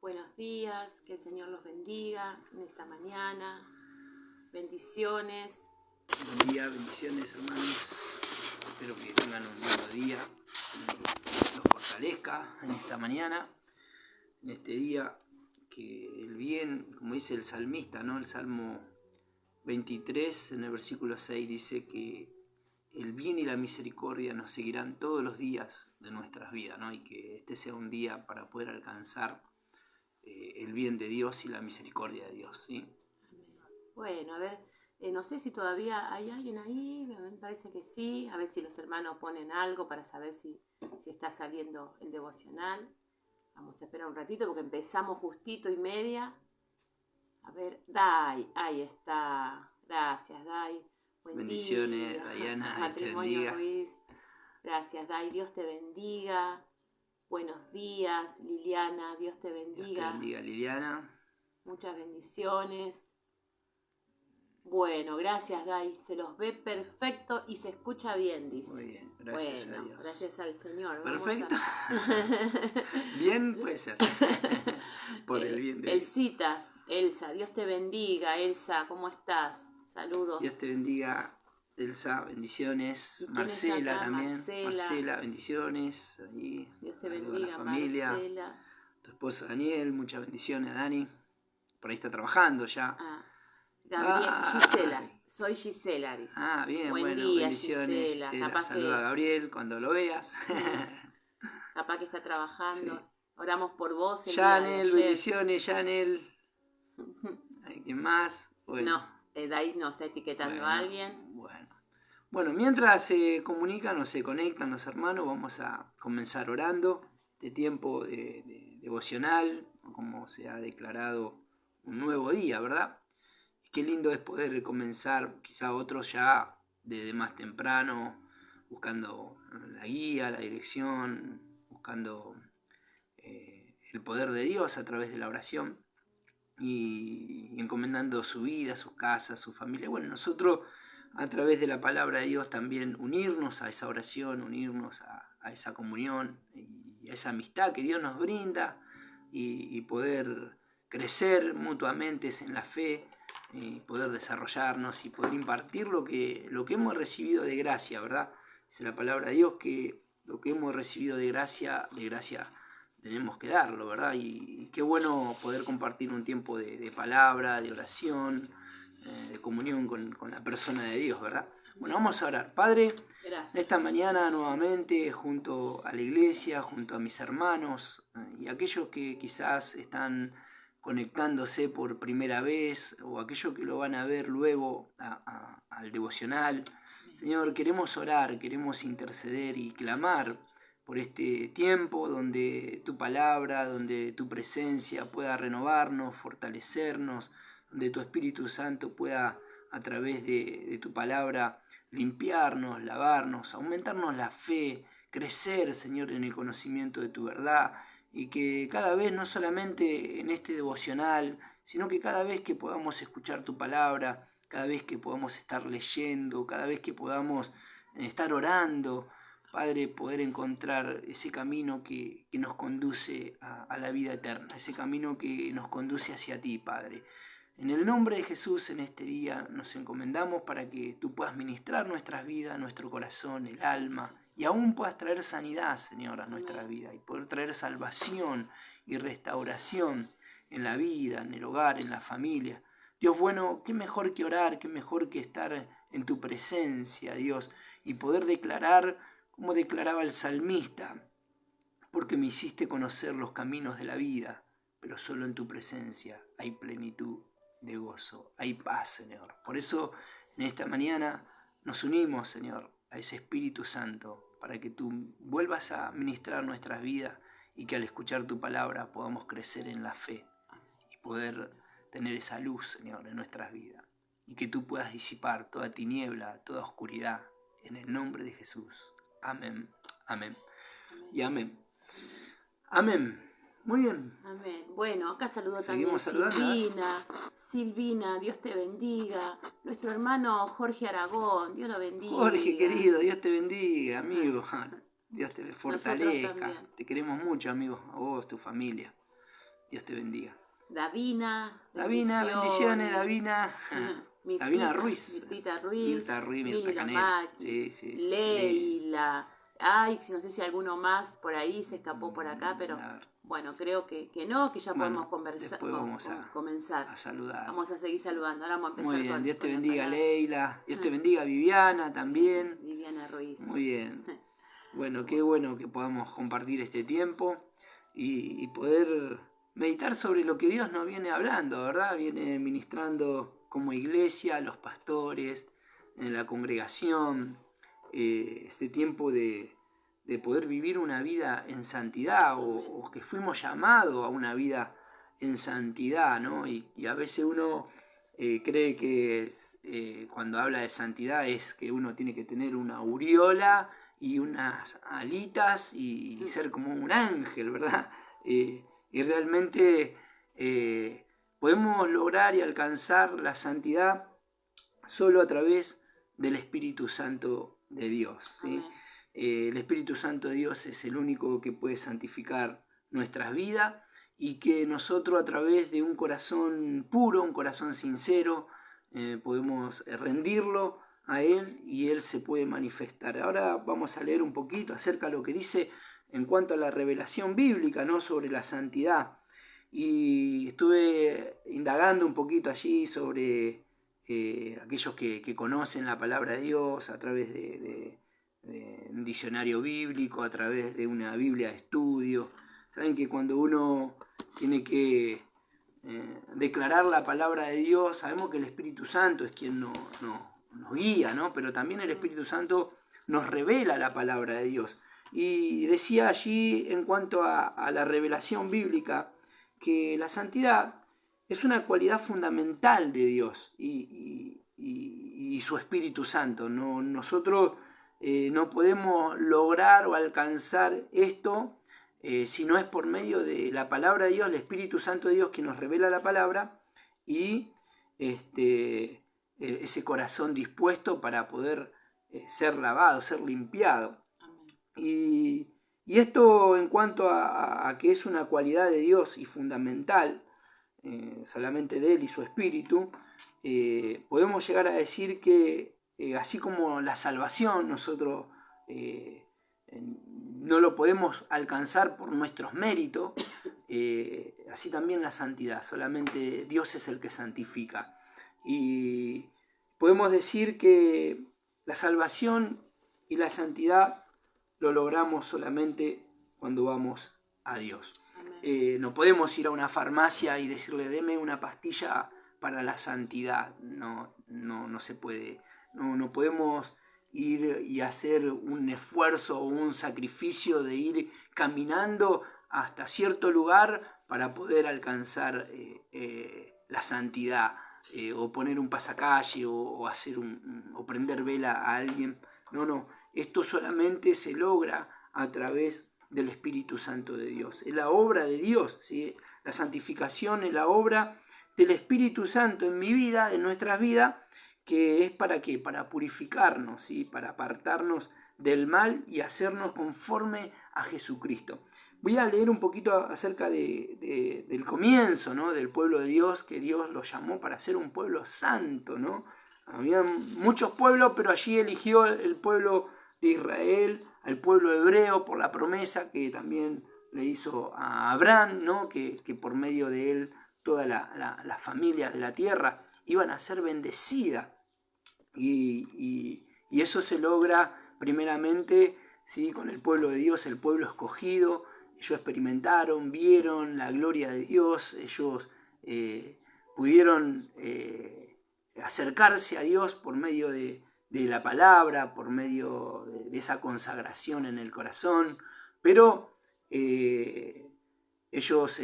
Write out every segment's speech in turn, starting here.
Buenos días, que el Señor los bendiga en esta mañana. Bendiciones. Buen día, bendiciones hermanos. Espero que tengan un lindo día, los fortalezca en esta mañana, en este día, que el bien, como dice el salmista, ¿no? El Salmo 23, en el versículo 6, dice que el bien y la misericordia nos seguirán todos los días de nuestras vidas, ¿no? Y que este sea un día para poder alcanzar el bien de Dios y la misericordia de Dios, ¿sí? Bueno, a ver, no sé si todavía hay alguien ahí, me parece que sí. A ver si los hermanos ponen algo para saber si está saliendo el devocional. Vamos a esperar un ratito porque empezamos justito y media. A ver, Dai, ahí está. Gracias, Dai. Buen Bendiciones, día. Dayana, Dios te Matrimonio bendiga. Ruiz. Gracias, Dai. Dios te bendiga. Buenos días, Liliana. Dios te bendiga. Dios te bendiga, Liliana. Muchas bendiciones. Bueno, gracias, Dai. Se los ve perfecto y se escucha bien, dice. Muy bien, gracias a Dios. Gracias al Señor. Perfecto. Vamos Bien, puede ser. Por el bien de Dios. Elsa, Dios te bendiga. Elsa, ¿cómo estás? Saludos. Dios te bendiga, Elsa, bendiciones. Marcela también. Marcela, bendiciones. Ahí, Dios te bendiga, a la familia. Marcela. Tu esposo Daniel, muchas bendiciones, Dani. Por ahí está trabajando ya. Gabriel, Gisela, soy Gisela, dice. Bien, Buen bueno, día, bendiciones. Gisela. Saluda a Gabriel cuando lo veas. Capaz que está trabajando. Sí. Oramos por vos. Janel, bendiciones, Janel. ¿Hay quién más? Bueno. No, Dais no está etiquetando a alguien. Bueno, mientras se comunican o se conectan los hermanos, vamos a comenzar orando. Este tiempo de devocional, como se ha declarado un nuevo día, ¿verdad? Qué lindo es poder comenzar, quizá otros ya desde más temprano, buscando la guía, la dirección, buscando el poder de Dios a través de la oración y encomendando su vida, su casa, su familia. Bueno, nosotros a través de la palabra de Dios también unirnos a esa oración, unirnos a esa comunión y a esa amistad que Dios nos brinda y poder crecer mutuamente en la fe, y poder desarrollarnos y poder impartir lo que hemos recibido de gracia, ¿verdad? Dice la palabra de Dios que lo que hemos recibido de gracia tenemos que darlo, ¿verdad? Y qué bueno poder compartir un tiempo de palabra, de oración, de comunión con la persona de Dios, ¿verdad? Bueno, vamos a orar. Padre, gracias. Esta mañana nuevamente junto a la iglesia, junto a mis hermanos y aquellos que quizás están conectándose por primera vez o aquellos que lo van a ver luego al devocional. Señor, queremos orar, queremos interceder y clamar por este tiempo donde tu palabra, donde tu presencia pueda renovarnos, fortalecernos, donde tu Espíritu Santo pueda a través de tu palabra limpiarnos, lavarnos, aumentarnos la fe, crecer, Señor, en el conocimiento de tu verdad, y que cada vez, no solamente en este devocional, sino que cada vez que podamos escuchar tu palabra, cada vez que podamos estar leyendo, cada vez que podamos estar orando, Padre, poder encontrar ese camino que nos conduce a la vida eterna, ese camino que nos conduce hacia ti, Padre. En el nombre de Jesús, en este día nos encomendamos para que tú puedas ministrar nuestras vidas, nuestro corazón, el alma, y aún puedas traer sanidad, Señor, a nuestra vida, y poder traer salvación y restauración en la vida, en el hogar, en la familia. Dios bueno, qué mejor que orar, qué mejor que estar en tu presencia, Dios, y poder declarar como declaraba el salmista, porque me hiciste conocer los caminos de la vida, pero solo en tu presencia hay plenitud de gozo, hay paz, Señor. Por eso en esta mañana nos unimos, Señor, a ese Espíritu Santo, para que tú vuelvas a ministrar nuestras vidas y que al escuchar tu palabra podamos crecer en la fe y poder tener esa luz, Señor, en nuestras vidas. Y que tú puedas disipar toda tiniebla, toda oscuridad, en el nombre de Jesús. Amén, amén y amén. Amén. Muy bien. Amén. Bueno, acá saludo también Silvina, Dios te bendiga. Nuestro hermano Jorge Aragón, Dios lo bendiga. Jorge, querido, Dios te bendiga, amigo. Dios te fortalezca. Te queremos mucho, amigo, a vos, tu familia. Dios te bendiga. Davina, bendiciones, Davina. Davina Ruiz. Mirta Ruiz, Mirta Canela. Sí. Leila. Ay, no sé si alguno más por ahí se escapó por acá, pero bueno, creo que no, que ya podemos conversar. Después vamos comenzar a saludar. Vamos a seguir saludando. Ahora vamos a empezar. Muy bien, con, Dios te con bendiga, Leila. Dios te bendiga, Viviana también. Viviana Ruiz. Muy bien. Bueno, qué bueno que podamos compartir este tiempo y poder meditar sobre lo que Dios nos viene hablando, ¿verdad? Viene ministrando como iglesia, a los pastores, en la congregación, este tiempo de poder vivir una vida en santidad o que fuimos llamados a una vida en santidad, ¿no? Y a veces uno cree que cuando habla de santidad es que uno tiene que tener una aureola y unas alitas y ser como un ángel, ¿verdad? Y realmente podemos lograr y alcanzar la santidad solo a través del Espíritu Santo de Dios, ¿sí? El Espíritu Santo de Dios es el único que puede santificar nuestras vidas y que nosotros a través de un corazón puro, un corazón sincero, podemos rendirlo a Él y Él se puede manifestar. Ahora vamos a leer un poquito acerca de lo que dice en cuanto a la revelación bíblica, ¿no? Sobre la santidad. Y estuve indagando un poquito allí sobre aquellos que conocen la palabra de Dios a través de un diccionario bíblico, a través de una Biblia de estudio. Saben que cuando uno tiene que declarar la palabra de Dios, sabemos que el Espíritu Santo es quien nos guía, ¿no? Pero también el Espíritu Santo nos revela la palabra de Dios. Y decía allí en cuanto a la revelación bíblica que la santidad es una cualidad fundamental de Dios y su Espíritu Santo. Nosotros no podemos lograr o alcanzar esto si no es por medio de la palabra de Dios, el Espíritu Santo de Dios que nos revela la palabra y ese corazón dispuesto para poder ser lavado, ser limpiado. Y esto en cuanto a que es una cualidad de Dios y fundamental, solamente de Él y su Espíritu, podemos llegar a decir que así como la salvación nosotros no lo podemos alcanzar por nuestros méritos, así también la santidad, solamente Dios es el que santifica. Y podemos decir que la salvación y la santidad lo logramos solamente cuando vamos a Dios. No podemos ir a una farmacia y decirle, deme una pastilla para la santidad. No se puede. No podemos ir y hacer un esfuerzo o un sacrificio de ir caminando hasta cierto lugar para poder alcanzar la santidad, o poner un pasacalle o hacer o prender vela a alguien. No, esto solamente se logra a través del Espíritu Santo de Dios. Es la obra de Dios, ¿sí? La santificación es la obra del Espíritu Santo en mi vida, en nuestras vidas, que es ¿para qué? Para purificarnos, ¿sí? Para apartarnos del mal y hacernos conforme a Jesucristo. Voy a leer un poquito acerca del comienzo, ¿no? Del pueblo de Dios, que Dios lo llamó para ser un pueblo santo, ¿no? Había muchos pueblos, pero allí eligió el pueblo de Israel, al pueblo hebreo, por la promesa que también le hizo a Abraham, ¿no? Que por medio de él toda la familia de la tierra iban a ser bendecidas. Y eso se logra primeramente, ¿sí? Con el pueblo de Dios, el pueblo escogido. Ellos experimentaron, vieron la gloria de Dios, ellos pudieron acercarse a Dios por medio de la palabra, por medio de esa consagración en el corazón, pero ellos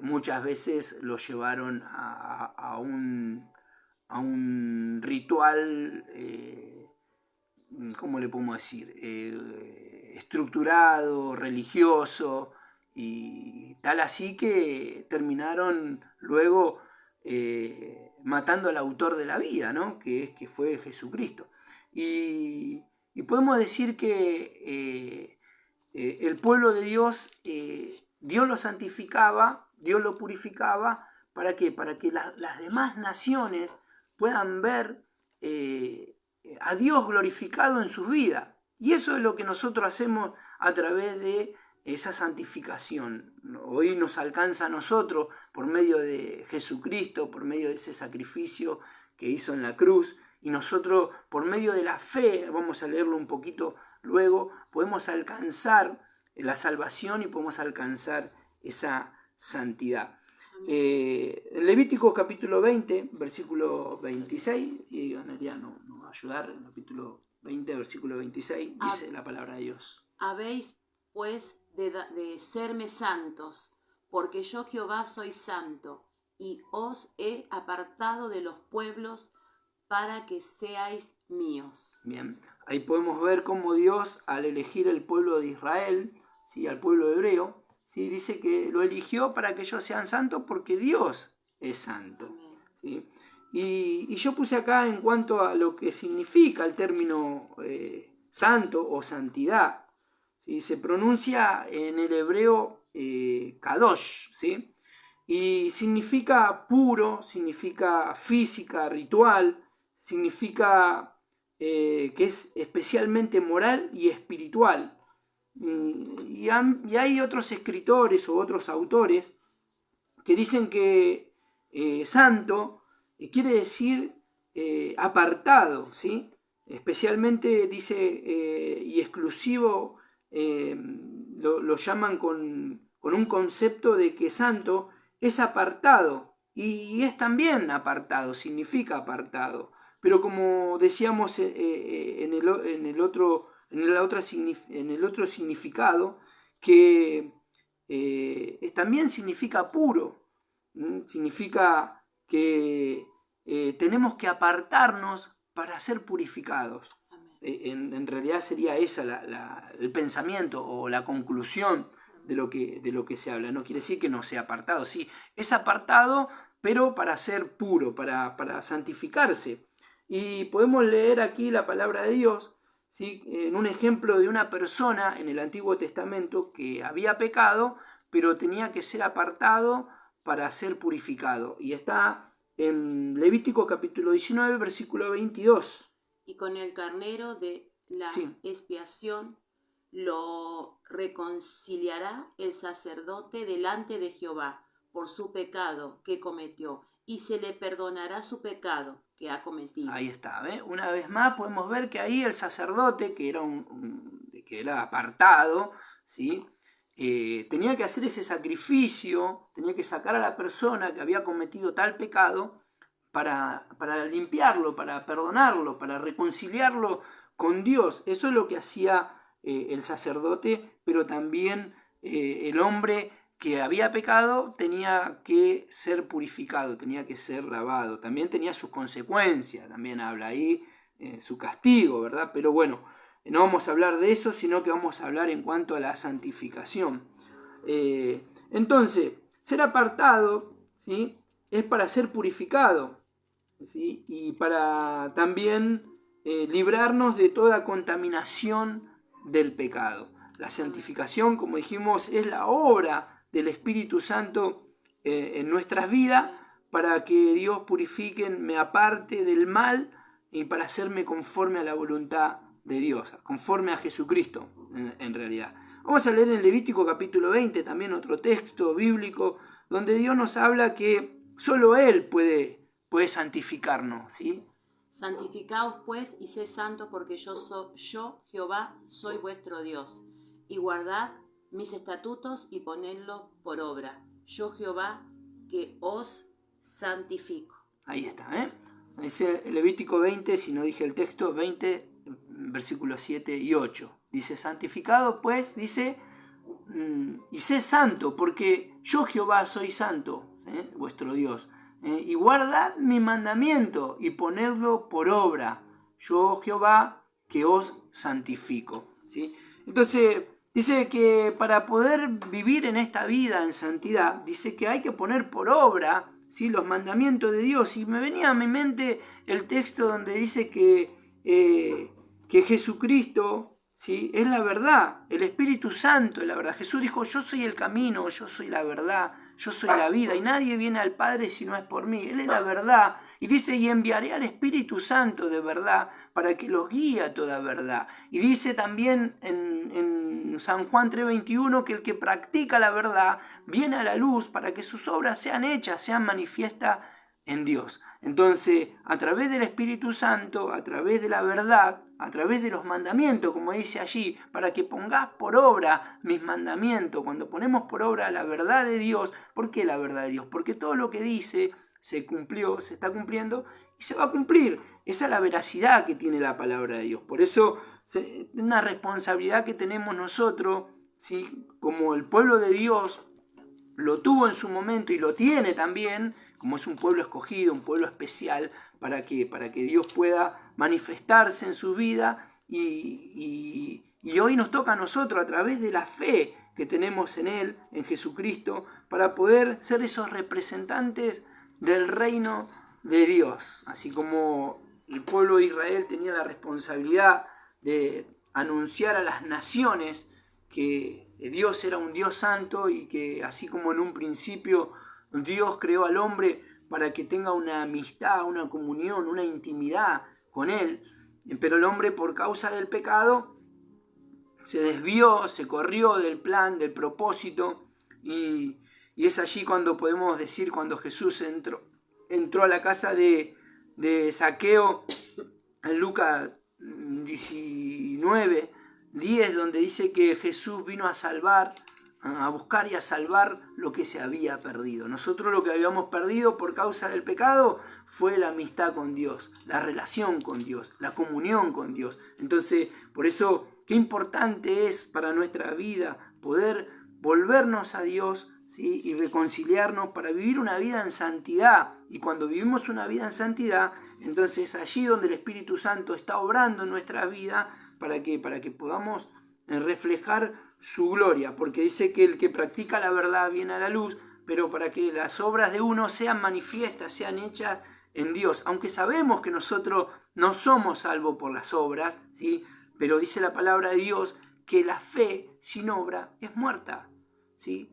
muchas veces lo llevaron a un ritual, ¿cómo le podemos decir? Estructurado, religioso, y tal así que terminaron luego matando al autor de la vida, ¿no? que fue Jesucristo. Y podemos decir que el pueblo de Dios Dios lo santificaba, Dios lo purificaba. ¿Para qué? Para que las demás naciones puedan ver a Dios glorificado en sus vidas. Y eso es lo que nosotros hacemos a través de esa santificación. Hoy nos alcanza a nosotros por medio de Jesucristo, por medio de ese sacrificio que hizo en la cruz. Y nosotros, por medio de la fe, vamos a leerlo un poquito luego, podemos alcanzar la salvación y podemos alcanzar esa santidad. Levítico capítulo 20, versículo 26, y Analia nos va a ayudar, el capítulo 20, versículo 26, dice la palabra de Dios. Habéis pues de serme santos, porque yo Jehová soy santo, y os he apartado de los pueblos para que seáis míos. Bien, ahí podemos ver cómo Dios, al elegir el pueblo de Israel, ¿sí?, al pueblo hebreo, ¿sí?, dice que lo eligió para que ellos sean santos porque Dios es santo. ¿Sí? Y yo puse acá en cuanto a lo que significa el término santo o santidad. ¿Sí? Se pronuncia en el hebreo kadosh, ¿sí? Y significa puro, significa física, ritual, significa que es especialmente moral y espiritual. Y hay otros escritores o otros autores que dicen que santo quiere decir apartado, ¿sí? Especialmente dice y exclusivo, lo llaman con un concepto de que santo es apartado, y es también apartado, significa apartado. Pero como decíamos en el otro significado, que también significa puro, significa que tenemos que apartarnos para ser purificados. En realidad sería esa el pensamiento o la conclusión de lo que se habla. No quiere decir que no sea apartado, sí, es apartado, pero para ser puro, para santificarse. Y podemos leer aquí la palabra de Dios, ¿sí?, en un ejemplo de una persona en el Antiguo Testamento que había pecado, pero tenía que ser apartado para ser purificado. Y está en Levítico capítulo 19, versículo 22. Y con el carnero de la expiación lo reconciliará el sacerdote delante de Jehová por su pecado que cometió, y se le perdonará su pecado que ha cometido. Ahí está, ¿ves? Una vez más podemos ver que ahí el sacerdote, que era apartado, ¿sí?, tenía que hacer ese sacrificio, tenía que sacar a la persona que había cometido tal pecado para limpiarlo, para perdonarlo, para reconciliarlo con Dios. Eso es lo que hacía el sacerdote, pero también el hombre que había pecado tenía que ser purificado, tenía que ser lavado. También tenía sus consecuencias, también habla ahí su castigo, ¿verdad? Pero bueno, no vamos a hablar de eso, sino que vamos a hablar en cuanto a la santificación. Entonces, ser apartado, ¿sí?, es para ser purificado, ¿sí?, y para también librarnos de toda contaminación del pecado. La santificación, como dijimos, es la obra del Espíritu Santo en nuestras vidas para que Dios purifique, me aparte del mal y para hacerme conforme a la voluntad de Dios, conforme a Jesucristo en realidad. Vamos a leer en Levítico capítulo 20, también otro texto bíblico, donde Dios nos habla que solo Él puede santificarnos, ¿sí? Santificaos pues y sed santos, porque yo Jehová soy vuestro Dios, y guardad mis estatutos y ponedlos por obra. Yo Jehová que os santifico. Ahí está, ¿eh? Dice Levítico 20, si no dije el texto, 20, versículos 7 y 8. Dice, santificado pues, dice, y sé santo, porque yo Jehová soy santo, vuestro Dios. Y guardad mi mandamiento y ponedlo por obra. Yo Jehová que os santifico. ¿Sí? Entonces, dice que para poder vivir en esta vida en santidad, dice que hay que poner por obra, ¿sí?, los mandamientos de Dios. Y me venía a mi mente el texto donde dice que Jesucristo, ¿sí? Es la verdad, el Espíritu Santo es la verdad. Jesús dijo, yo soy el camino, yo soy la verdad, yo soy la vida, y nadie viene al Padre si no es por mí. Él es la verdad. Y dice, y enviaré al Espíritu Santo de verdad para que los guíe a toda verdad. Y dice también en San Juan 3:21 que el que practica la verdad viene a la luz para que sus obras sean hechas, sean manifiestas en Dios. Entonces, a través del Espíritu Santo, a través de la verdad, a través de los mandamientos, como dice allí, para que pongas por obra mis mandamientos. Cuando ponemos por obra la verdad de Dios, ¿por qué la verdad de Dios? Porque todo lo que dice se cumplió, se está cumpliendo y se va a cumplir. Esa es la veracidad que tiene la palabra de Dios. Por eso, es una responsabilidad que tenemos nosotros, ¿sí? Como el pueblo de Dios lo tuvo en su momento y lo tiene también, como es un pueblo escogido, un pueblo especial, para que Dios pueda manifestarse en su vida y hoy nos toca a nosotros a través de la fe que tenemos en Él, en Jesucristo, para poder ser esos representantes del reino de Dios, así como el pueblo de Israel tenía la responsabilidad de anunciar a las naciones que Dios era un Dios santo y que así como en un principio Dios creó al hombre para que tenga una amistad, una comunión, una intimidad con Él, pero el hombre por causa del pecado se desvió, se corrió del plan, del propósito, y es allí cuando podemos decir, cuando Jesús entró a la casa de Zaqueo, en Lucas 19:10, donde dice que Jesús vino a salvar, a buscar y a salvar lo que se había perdido. Nosotros lo que habíamos perdido por causa del pecado fue la amistad con Dios, la relación con Dios, la comunión con Dios. Entonces, por eso, qué importante es para nuestra vida poder volvernos a Dios, ¿sí? Y reconciliarnos para vivir una vida en santidad. Y cuando vivimos una vida en santidad, entonces allí donde el Espíritu Santo está obrando en nuestra vida, para que podamos reflejar su gloria, porque dice que el que practica la verdad viene a la luz, pero para que las obras de uno sean manifiestas, sean hechas en Dios, aunque sabemos que nosotros no somos salvos por las obras, ¿sí? Pero dice la palabra de Dios que la fe sin obra es muerta, ¿sí?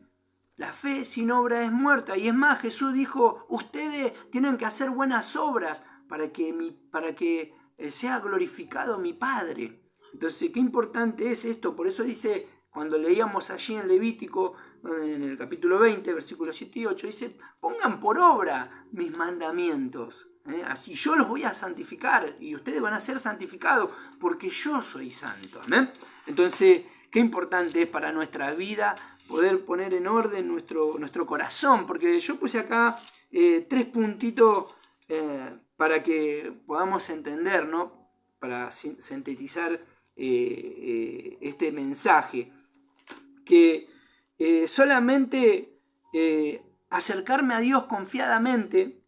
La fe sin obra es muerta, y es más, Jesús dijo, ustedes tienen que hacer buenas obras para que sea glorificado mi Padre. Entonces, qué importante es esto. Por eso dice, cuando leíamos allí en Levítico, en el capítulo 20, versículos 7 y 8, dice, pongan por obra mis mandamientos. Así yo los voy a santificar y ustedes van a ser santificados porque yo soy santo. ¿Eh? Entonces, qué importante es para nuestra vida poder poner en orden nuestro corazón, porque yo puse acá 3 puntitos para que podamos entender, ¿no? Para sintetizar este mensaje, que solamente acercarme a Dios confiadamente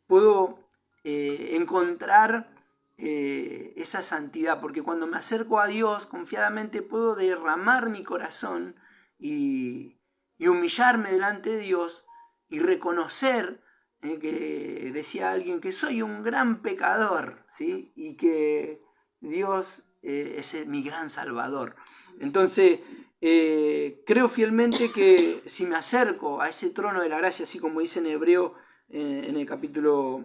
puedo encontrar esa santidad, porque cuando me acerco a Dios confiadamente puedo derramar mi corazón y humillarme delante de Dios y reconocer que decía alguien que soy un gran pecador, ¿sí? Y que Dios es mi gran salvador. Entonces, creo fielmente que si me acerco a ese trono de la gracia, así como dice en Hebreo, en el capítulo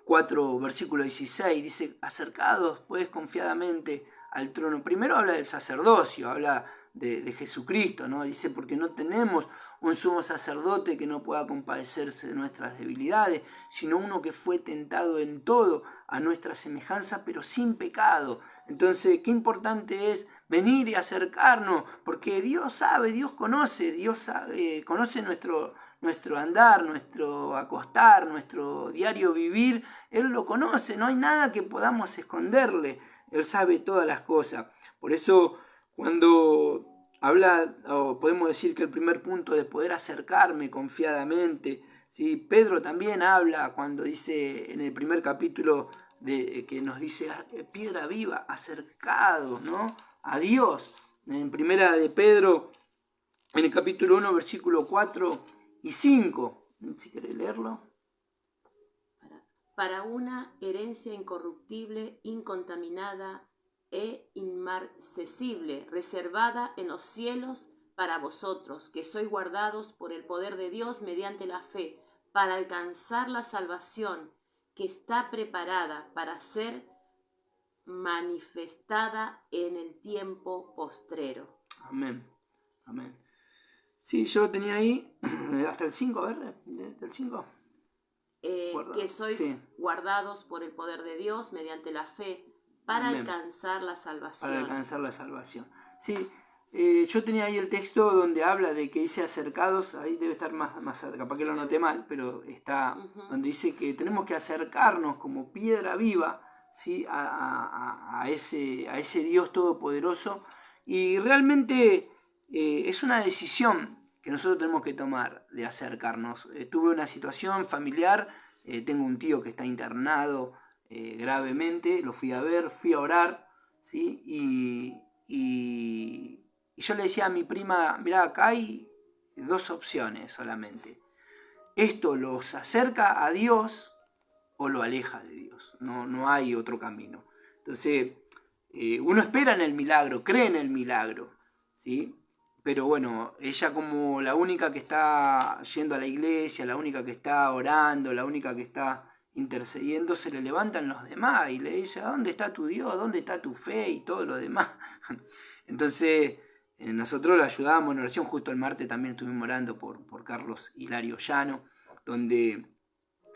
4, versículo 16, dice, acercados pues confiadamente al trono. Primero habla del sacerdocio, habla de Jesucristo, ¿no? Dice, porque no tenemos un sumo sacerdote que no pueda compadecerse de nuestras debilidades, sino uno que fue tentado en todo a nuestra semejanza, pero sin pecado. Entonces, qué importante es venir y acercarnos, porque Dios sabe, Dios conoce, conoce nuestro andar, nuestro acostar, nuestro diario vivir. Él lo conoce, no hay nada que podamos esconderle. Él sabe todas las cosas. Por eso, cuando habla, o podemos decir que el primer punto de poder acercarme confiadamente, ¿sí? Pedro también habla cuando dice en el primer capítulo que nos dice piedra viva, acercado, ¿no? A Dios. En primera de Pedro, en el capítulo 1, versículo 4 y 5, si querés leerlo. Para una herencia incorruptible, incontaminada, e inmarcesible, reservada en los cielos para vosotros, que sois guardados por el poder de Dios mediante la fe, para alcanzar la salvación que está preparada para ser manifestada en el tiempo postrero. Amén. Amén. Sí, yo lo tenía ahí hasta el 5, a ver, del 5. Que sois guardados por el poder de Dios mediante la fe para Amén. Alcanzar la salvación. Para alcanzar la salvación. Sí, yo tenía ahí el texto donde habla de que dice acercados, ahí debe estar más capaz que lo noté mal, pero está donde dice que tenemos que acercarnos como piedra viva, ¿sí? a ese Dios todopoderoso, y realmente es una decisión que nosotros tenemos que tomar de acercarnos. Tuve una situación familiar, tengo un tío que está internado gravemente, lo fui a ver, fui a orar, ¿sí? Y yo le decía a mi prima, mirá, acá hay 2 opciones solamente. Esto los acerca a Dios o lo aleja de Dios. No hay otro camino. Entonces, uno espera en el milagro, cree en el milagro, ¿sí? Pero bueno, ella como la única que está yendo a la iglesia, la única que está orando, la única que está intercediendo, se le levantan los demás y le dice, ¿dónde está tu Dios? ¿Dónde está tu fe? Y todo lo demás. Entonces, nosotros la ayudábamos en oración. Justo el martes también estuvimos orando por Carlos Hilario Llano, donde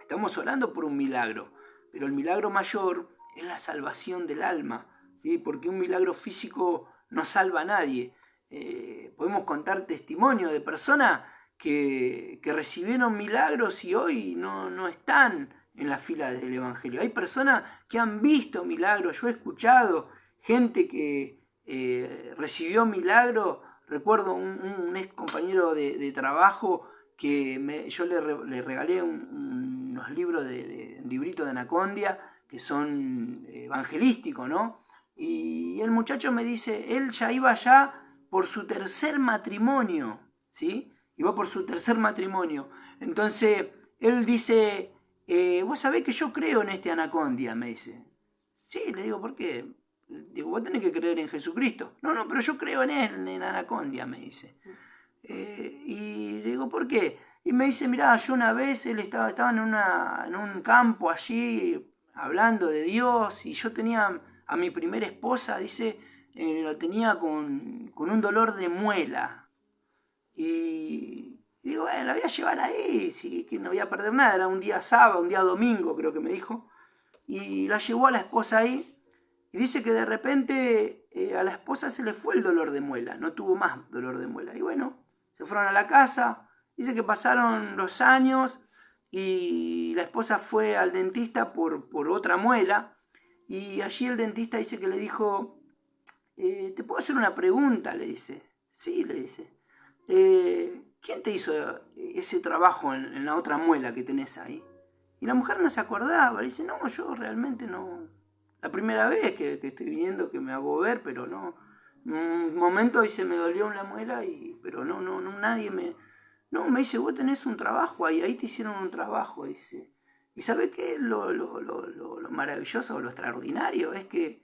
estamos orando por un milagro, pero el milagro mayor es la salvación del alma, ¿sí? Porque un milagro físico no salva a nadie. Podemos contar testimonio de personas que recibieron milagros y hoy no están en la fila del Evangelio. Hay personas que han visto milagros. Yo he escuchado gente que recibió milagros. Recuerdo un ex compañero de trabajo que yo le regalé unos libros un librito de Anacondia que son evangelísticos, ¿no? Y el muchacho me dice, él ya iba ya por su 3er matrimonio, ¿sí? Iba por su 3er matrimonio. Entonces, él dice, vos sabés que yo creo en este Anacondia, me dice. Sí, le digo, ¿por qué? Digo, vos tenés que creer en Jesucristo. No, pero yo creo en él, en Anacondia, me dice. Y le digo, ¿por qué? Y me dice, mirá, yo una vez, él estaba en un campo allí, hablando de Dios, y yo tenía a mi primera esposa, dice, lo tenía con un dolor de muela. Y digo, bueno, la voy a llevar ahí, sí, que no voy a perder nada. Era un día sábado, un día domingo, creo que me dijo. Y la llevó a la esposa ahí. Y dice que de repente a la esposa se le fue el dolor de muela, no tuvo más dolor de muela. Y bueno, se fueron a la casa. Dice que pasaron los años y la esposa fue al dentista por otra muela. Y allí el dentista dice que le dijo, ¿te puedo hacer una pregunta? Le dice. Sí, le dice. ¿Quién te hizo ese trabajo en la otra muela que tenés ahí? Y la mujer no se acordaba. Le dice, no, yo realmente no. La primera vez que estoy viniendo que me hago ver, pero no. Un momento dice, me dolió la muela, pero no, nadie me... No, me dice, vos tenés un trabajo ahí te hicieron un trabajo, dice. ¿Y sabés qué es lo maravilloso o lo extraordinario? Es que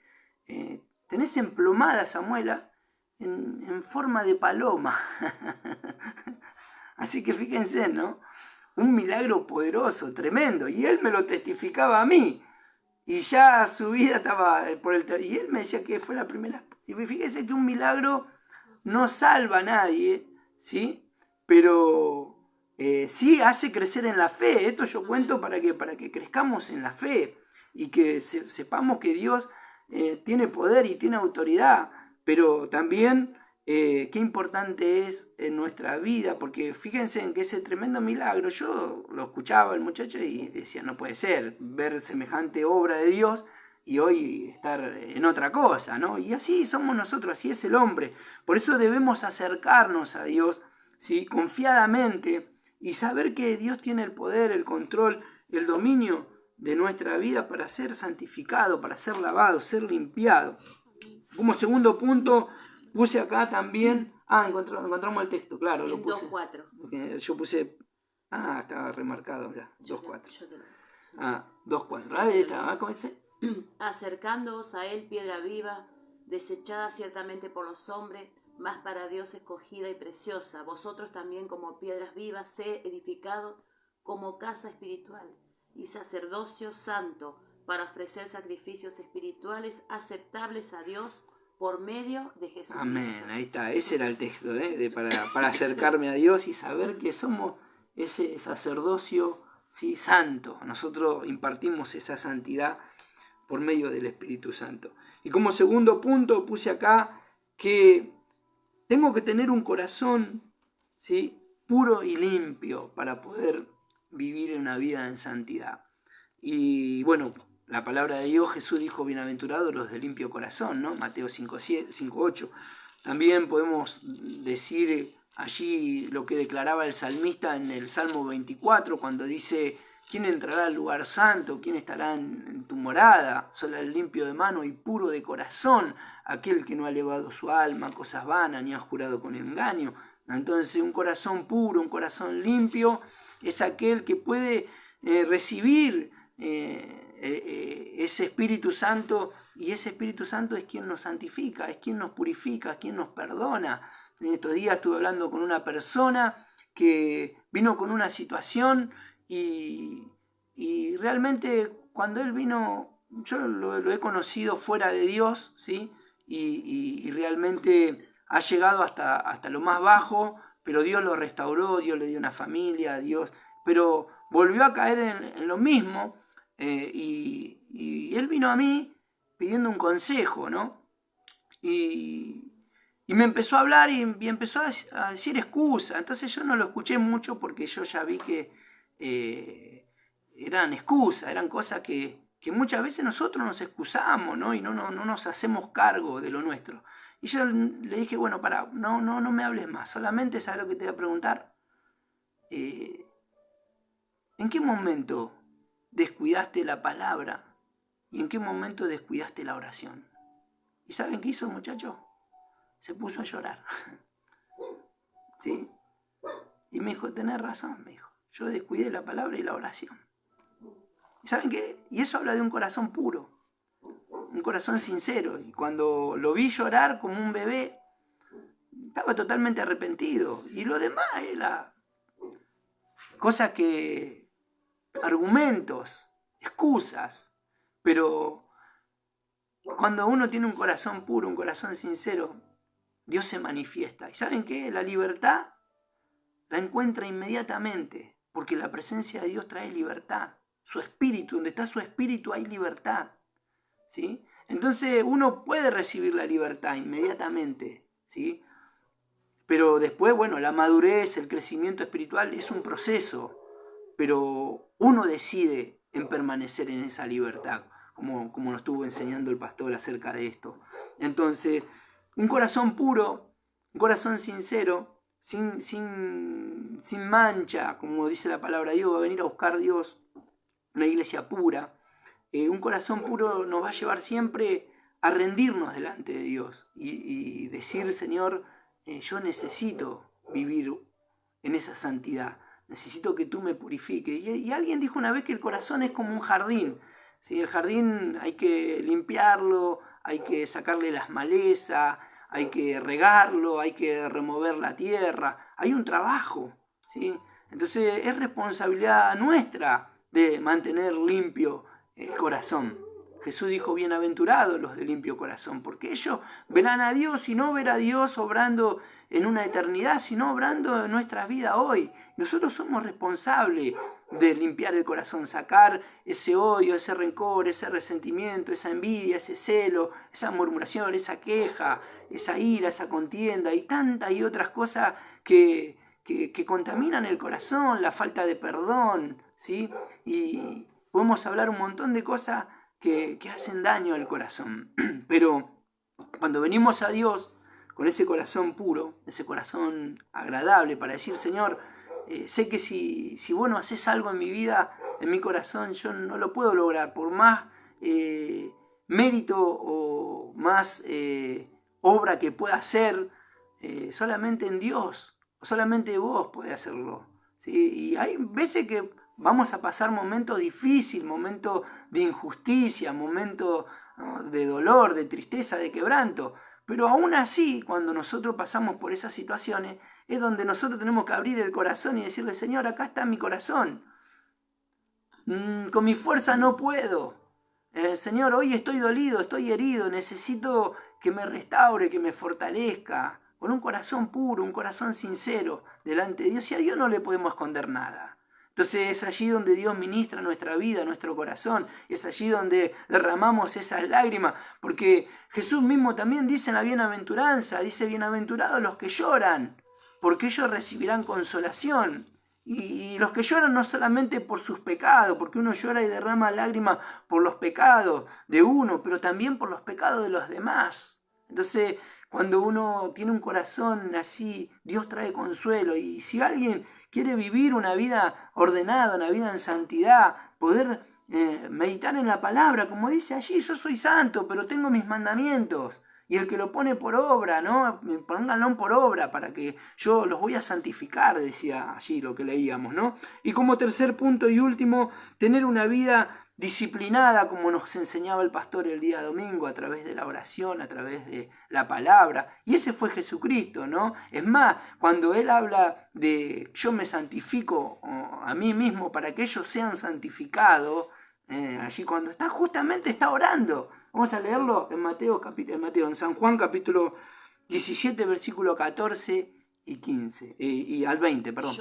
tenés emplomada esa muela en forma de paloma. Así que fíjense, ¿no? Un milagro poderoso, tremendo. Y él me lo testificaba a mí. Y ya su vida estaba por el... Y él me decía que fue la primera... Y fíjense que un milagro no salva a nadie, ¿sí? Pero sí hace crecer en la fe. Esto yo cuento para que crezcamos en la fe y que sepamos que Dios tiene poder y tiene autoridad, pero también qué importante es en nuestra vida, porque fíjense en que ese tremendo milagro, yo lo escuchaba el muchacho y decía, no puede ser ver semejante obra de Dios y hoy estar en otra cosa, ¿no? Y así somos nosotros, así es el hombre. Por eso debemos acercarnos a Dios, ¿sí? Confiadamente, y saber que Dios tiene el poder, el control, el dominio de nuestra vida para ser santificado, para ser lavado, ser limpiado. Como segundo punto, puse acá también... encontramos el texto, claro, lo puse. 2.4. Yo puse... estaba remarcado ya, 2.4. 2.4. Ahí está, ¿cómo dice? Acercándoos a él, piedra viva, desechada ciertamente por los hombres, mas para Dios escogida y preciosa. Vosotros también como piedras vivas, sed edificados como casa espiritual y sacerdocio santo, para ofrecer sacrificios espirituales aceptables a Dios por medio de Jesucristo. Amén, ahí está, ese era el texto, para acercarme a Dios y saber que somos ese sacerdocio, ¿sí?, santo. Nosotros impartimos esa santidad por medio del Espíritu Santo. Y como segundo punto puse acá que tengo que tener un corazón, ¿sí?, puro y limpio para poder vivir una vida en santidad. Y bueno, la palabra de Dios, Jesús dijo, bienaventurados los de limpio corazón, ¿no? Mateo 5:8. También podemos decir allí lo que declaraba el salmista en el Salmo 24, cuando dice, ¿quién entrará al lugar santo? ¿Quién estará en tu morada? Solo el limpio de mano y puro de corazón, aquel que no ha elevado su alma a cosas vanas, ni ha jurado con engaño. Entonces, un corazón puro, un corazón limpio, es aquel que puede recibir ese Espíritu Santo, y ese Espíritu Santo es quien nos santifica, es quien nos purifica, es quien nos perdona. En estos días estuve hablando con una persona que vino con una situación y realmente cuando él vino, yo lo he conocido fuera de Dios, ¿sí? Y realmente ha llegado hasta lo más bajo, pero Dios lo restauró, Dios le dio una familia, Dios, pero volvió a caer en lo mismo, y él vino a mí pidiendo un consejo, ¿no? Y me empezó a hablar y empezó a decir excusa. Entonces yo no lo escuché mucho porque yo ya vi que eran excusas, eran cosas que muchas veces nosotros nos excusamos, ¿no? Y no nos hacemos cargo de lo nuestro. Y yo le dije, bueno, no me hables más, solamente sabes lo que te voy a preguntar. ¿En qué momento descuidaste la palabra? ¿Y en qué momento descuidaste la oración? ¿Y saben qué hizo el muchacho? Se puso a llorar. ¿Sí? Y me dijo, tenés razón, me dijo. Yo descuidé la palabra y la oración. ¿Y saben qué? Y eso habla de un corazón puro, un corazón sincero. Y cuando lo vi llorar como un bebé, estaba totalmente arrepentido. Y lo demás era cosas que, argumentos, excusas. Pero cuando uno tiene un corazón puro, un corazón sincero, Dios se manifiesta. ¿Y saben qué? La libertad la encuentra inmediatamente, porque la presencia de Dios trae libertad. Su espíritu, donde está su espíritu hay libertad, ¿sí? Entonces uno puede recibir la libertad inmediatamente, ¿sí? Pero después, bueno, la madurez, el crecimiento espiritual es un proceso, pero uno decide en permanecer en esa libertad, como nos estuvo enseñando el pastor acerca de esto. Entonces, un corazón puro, un corazón sincero, sin mancha, como dice la palabra de Dios, va a venir a buscar Dios una iglesia pura. Un corazón puro nos va a llevar siempre a rendirnos delante de Dios y decir, Señor, yo necesito vivir en esa santidad, necesito que tú me purifiques. Y alguien dijo una vez que el corazón es como un jardín, ¿sí? El jardín hay que limpiarlo, hay que sacarle las malezas, hay que regarlo, hay que remover la tierra, hay un trabajo, ¿sí? Entonces es responsabilidad nuestra de mantener limpio el corazón. Jesús dijo, bienaventurados los de limpio corazón, porque ellos verán a Dios y no ver a Dios obrando en una eternidad, sino obrando en nuestra vida hoy. Nosotros somos responsables de limpiar el corazón, sacar ese odio, ese rencor, ese resentimiento, esa envidia, ese celo, esa murmuración, esa queja, esa ira, esa contienda y tantas y otras cosas que contaminan el corazón, la falta de perdón, ¿sí? Y podemos hablar un montón de cosas que hacen daño al corazón. Pero cuando venimos a Dios con ese corazón puro, ese corazón agradable para decir, Señor, sé que si vos no haces algo en mi vida, en mi corazón, yo no lo puedo lograr, por más mérito o más obra que pueda hacer, solamente en Dios, solamente vos podés hacerlo, ¿sí? Y hay veces que vamos a pasar momentos difíciles, momentos de injusticia, momentos ¿no? De dolor, de tristeza, de quebranto. Pero aún así, cuando nosotros pasamos por esas situaciones, es donde nosotros tenemos que abrir el corazón y decirle, Señor, acá está mi corazón. Con mi fuerza no puedo. Señor, hoy estoy dolido, estoy herido, necesito que me restaure, que me fortalezca, con un corazón puro, un corazón sincero delante de Dios. Y a Dios no le podemos esconder nada. Entonces es allí donde Dios ministra nuestra vida, nuestro corazón. Es allí donde derramamos esas lágrimas. Porque Jesús mismo también dice en la bienaventuranza, dice, bienaventurados los que lloran, porque ellos recibirán consolación. Y los que lloran no solamente por sus pecados, porque uno llora y derrama lágrimas por los pecados de uno, pero también por los pecados de los demás. Entonces, cuando uno tiene un corazón así, Dios trae consuelo. Y si alguien quiere vivir una vida ordenada, una vida en santidad, poder meditar en la palabra, como dice allí, yo soy santo, pero tengo mis mandamientos. Y el que lo pone por obra, ¿no? Pónganlo por obra para que yo los voy a santificar, decía allí lo que leíamos, ¿no? Y como tercer punto y último, tener una vida disciplinada, como nos enseñaba el pastor el día domingo, a través de la oración, a través de la palabra. Y ese fue Jesucristo, ¿no? Es más, cuando Él habla de yo me santifico a mí mismo para que ellos sean santificados, allí cuando justamente está orando. Vamos a leerlo en San Juan capítulo 17, versículo 14 y 15, y al 20, perdón.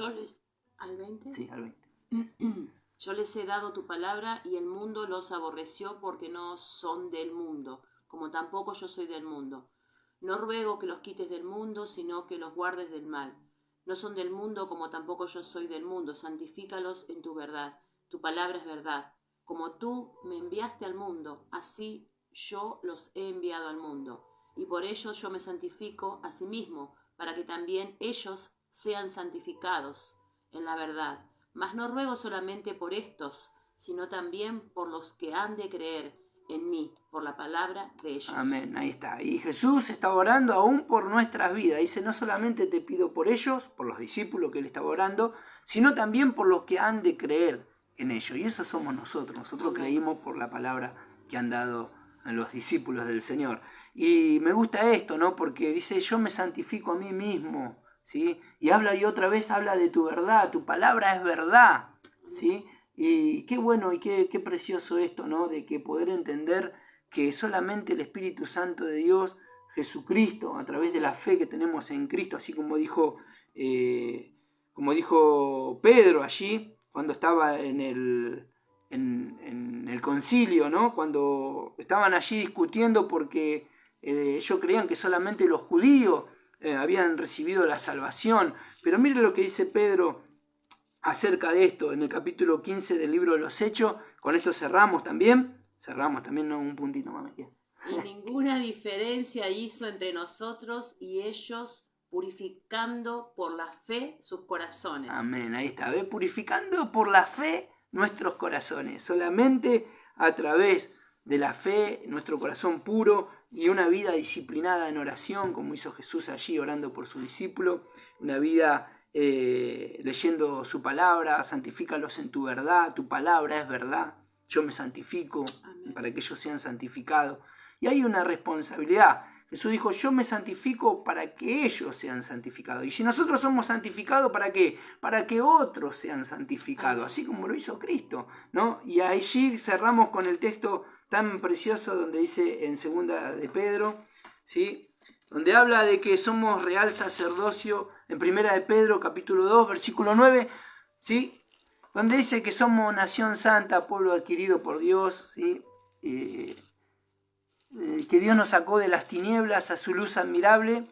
¿Al 20? Sí, al 20. Yo les he dado tu palabra y el mundo los aborreció porque no son del mundo, como tampoco yo soy del mundo. No ruego que los quites del mundo, sino que los guardes del mal. No son del mundo, como tampoco yo soy del mundo. Santifícalos en tu verdad. Tu palabra es verdad. Como tú me enviaste al mundo, así yo los he enviado al mundo. Y por ellos yo me santifico a sí mismo, para que también ellos sean santificados en la verdad. Mas no ruego solamente por estos, sino también por los que han de creer en mí, por la palabra de ellos. Amén, ahí está. Y Jesús está orando aún por nuestras vidas. Dice, no solamente te pido por ellos, por los discípulos que Él estaba orando, sino también por los que han de creer en ellos. Y eso somos nosotros. Nosotros creímos por la palabra que han dado a los discípulos del Señor. Y me gusta esto, ¿no? Porque dice, yo me santifico a mí mismo, ¿sí? Y otra vez habla de tu verdad, tu palabra es verdad, ¿sí? Y qué bueno y qué precioso esto, ¿no? De que poder entender que solamente el Espíritu Santo de Dios, Jesucristo, a través de la fe que tenemos en Cristo, así como dijo Pedro allí, cuando estaba en el concilio, ¿no? Cuando estaban allí discutiendo porque ellos creían que solamente los judíos habían recibido la salvación. Pero mire lo que dice Pedro acerca de esto en el capítulo 15 del libro de los Hechos. Con esto cerramos también, ¿no? Un puntito más. Y ninguna diferencia hizo entre nosotros y ellos, purificando por la fe sus corazones. Amén, ahí está, ¿ve? Purificando por la fe nuestros corazones. Solamente a través de la fe, nuestro corazón puro y una vida disciplinada en oración, como hizo Jesús allí orando por su discípulo, una vida leyendo su palabra, santifícalos en tu verdad, tu palabra es verdad, yo me santifico. Amén. Para que ellos sean santificados. Y hay una responsabilidad. Jesús dijo, yo me santifico para que ellos sean santificados. Y si nosotros somos santificados, ¿para qué? Para que otros sean santificados, así como lo hizo Cristo, ¿no? Y allí cerramos con el texto tan precioso donde dice en 2 de Pedro, ¿sí? Donde habla de que somos real sacerdocio, en 1 de Pedro capítulo 2, versículo 9, ¿sí? Donde dice que somos nación santa, pueblo adquirido por Dios, ¿sí? Que Dios nos sacó de las tinieblas a su luz admirable,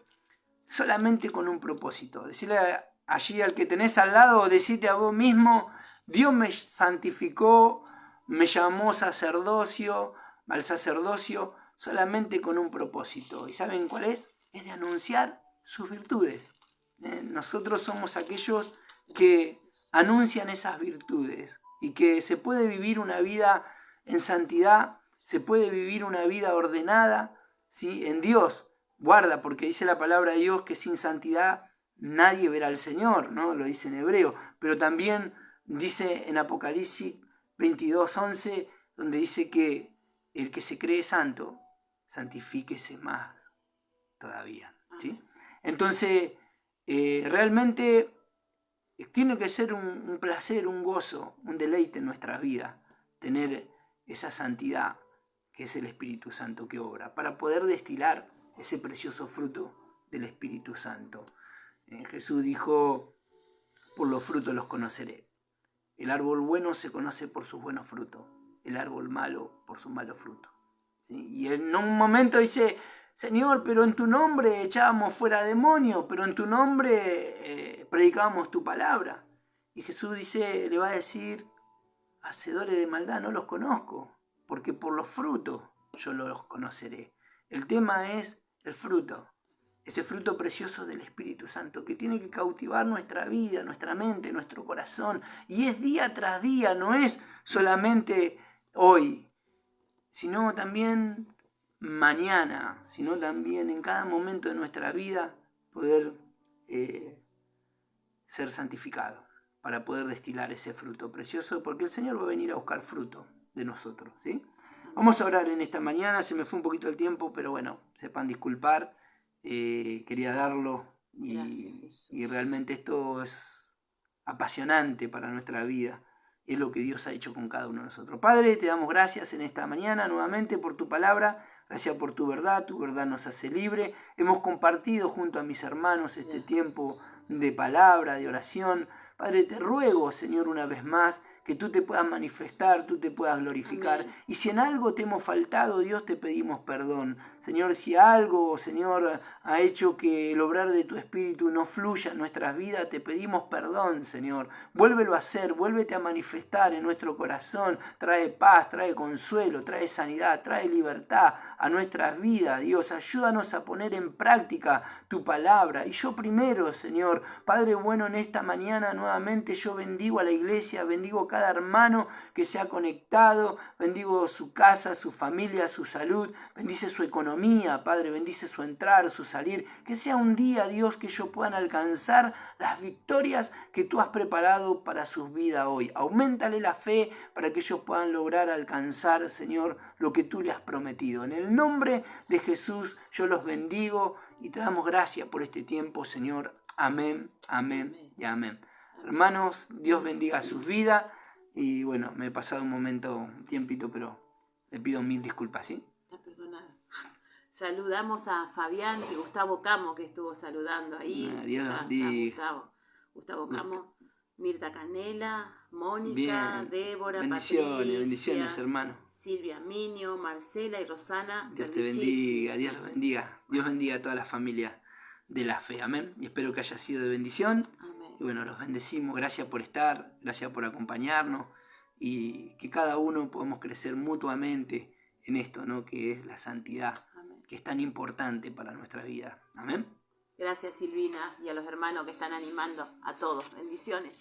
solamente con un propósito. Decirle allí al que tenés al lado, decirte a vos mismo, Dios me santificó, me llamó sacerdocio, al sacerdocio, solamente con un propósito. ¿Y saben cuál es? Es de anunciar sus virtudes. Nosotros somos aquellos que anuncian esas virtudes y que se puede vivir una vida en santidad, se puede vivir una vida ordenada, ¿sí? En Dios. Guarda, porque dice la palabra de Dios que sin santidad nadie verá al Señor, ¿no? Lo dice en hebreo, pero también dice en Apocalipsis 22:11, donde dice que el que se cree santo, santifíquese más todavía, ¿sí? Entonces, realmente tiene que ser un placer, un gozo, un deleite en nuestra vida, tener esa santidad que es el Espíritu Santo que obra, para poder destilar ese precioso fruto del Espíritu Santo. Jesús dijo, por los frutos los conoceré. El árbol bueno se conoce por sus buenos frutos, el árbol malo por sus malos frutos. ¿Sí? Y en un momento dice, Señor, pero en tu nombre echábamos fuera demonios, pero en tu nombre predicábamos tu palabra. Y Jesús dice, le va a decir, hacedores de maldad no los conozco, porque por los frutos yo los conoceré. El tema es el fruto, ese fruto precioso del Espíritu Santo que tiene que cautivar nuestra vida, nuestra mente, nuestro corazón. Y es día tras día, no es solamente hoy, sino también mañana, sino también en cada momento de nuestra vida poder ser santificado para poder destilar ese fruto precioso, porque el Señor va a venir a buscar fruto de nosotros, ¿sí? Vamos a orar en esta mañana, se me fue un poquito el tiempo, pero bueno, sepan disculpar, quería darlo y realmente esto es apasionante para nuestra vida, es lo que Dios ha hecho con cada uno de nosotros. Padre, te damos gracias en esta mañana nuevamente por tu palabra, gracias por tu verdad nos hace libre. Hemos compartido junto a mis hermanos este tiempo de palabra, de oración. Padre, te ruego, Señor, una vez más, que tú te puedas manifestar, tú te puedas glorificar. Amén. Y si en algo te hemos faltado, Dios, te pedimos perdón. Señor, si algo, Señor, ha hecho que el obrar de tu Espíritu no fluya en nuestras vidas, te pedimos perdón, Señor. Vuélvelo a hacer, vuélvete a manifestar en nuestro corazón. Trae paz, trae consuelo, trae sanidad, trae libertad a nuestras vidas, Dios. Ayúdanos a poner en práctica tu palabra. Y yo primero, Señor, Padre bueno, en esta mañana nuevamente yo bendigo a la iglesia, bendigo a cada hermano que se ha conectado, bendigo su casa, su familia, su salud, bendice su economía, Padre, bendice su entrar, su salir, que sea un día, Dios, que ellos puedan alcanzar las victorias que tú has preparado para sus vidas hoy. Auméntale la fe para que ellos puedan lograr alcanzar, Señor, lo que tú les has prometido. En el nombre de Jesús yo los bendigo y te damos gracias por este tiempo, Señor. Amén, amén y amén. Hermanos, Dios bendiga sus vidas. Y bueno, me he pasado un tiempito, pero le pido mil disculpas, ¿sí? Está perdonado. Saludamos a Fabián y Gustavo Camo, que estuvo saludando ahí. Dios los bendiga. Gustavo Camo, Mirta Canela, Mónica, bien. Débora, bendiciones, hermano. Silvia Minio, Marcela y Rosana. Dios te bendiga, Dios los bendiga. Dios bendiga a toda la familia de la fe, amén. Y espero que haya sido de bendición. Amén. Y bueno, los bendecimos. Gracias por estar, gracias por acompañarnos y que cada uno podamos crecer mutuamente en esto, ¿no? Que es la santidad, amén, que es tan importante para nuestra vida. Amén. Gracias, Silvina, y a los hermanos que están animando a todos. Bendiciones.